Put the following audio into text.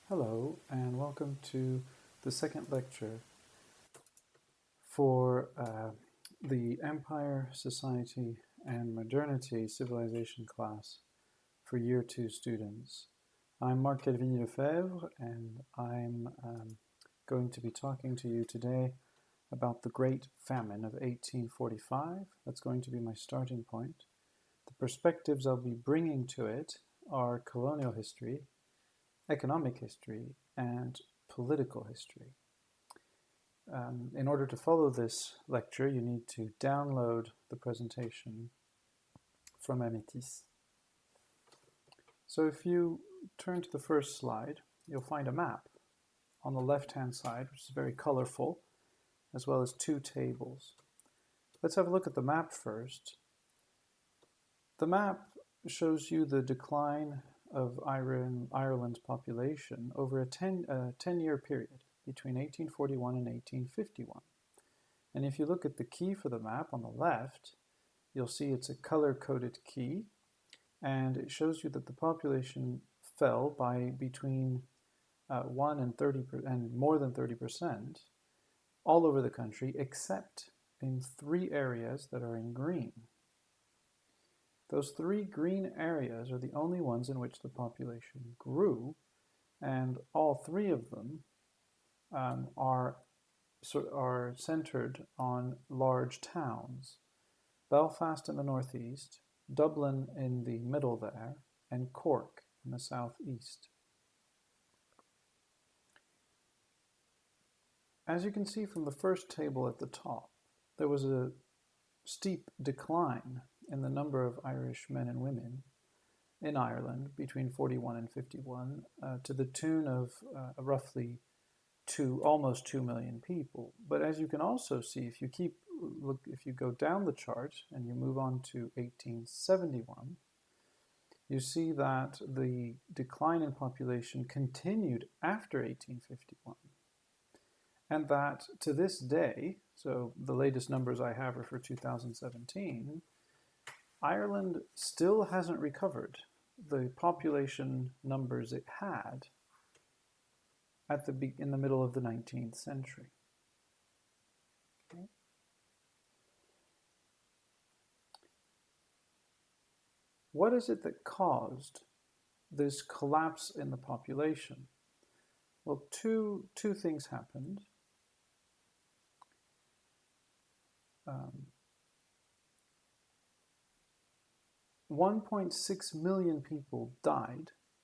Hello, and welcome to the second lecture for the Empire, Society, and Modernity Civilization class for Year 2 students. I'm Marc Lefebvre, and I'm going to be talking to you today about the Great Famine of 1845. That's going to be my starting point. The perspectives I'll be bringing to it are colonial history, economic history, and political history. In order to follow this lecture, you need to download the presentation from Amétis. So if you turn to the first slide, you'll find a map on the left-hand side, which is very colorful, as well as two tables. Let's have a look at the map first. The map shows you the decline of Ireland's population over a 10-year period between 1841 and 1851. And if you look at the key for the map on the left, you'll see it's a color-coded key, and it shows you that the population fell by between 1 and 30% and more than 30% all over the country, except in 3 areas that are in green. Those 3 green areas are the only ones in which the population grew, and all 3 of them are centered on large towns. Belfast in the northeast, Dublin in the middle there, and Cork in the southeast. As you can see from the first table at the top, there was a steep decline in the number of Irish men and women in Ireland between 41 and 51 to the tune of roughly almost 2 million people. But as you can also see, if you go down the chart and you move on to 1871, you see that the decline in population continued after 1851. And that to this day, so the latest numbers I have are for 2017, Ireland still hasn't recovered the population numbers it had in the middle of the 19th century. Okay. What is it that caused this collapse in the population? Well, two things happened. 1.6 million people died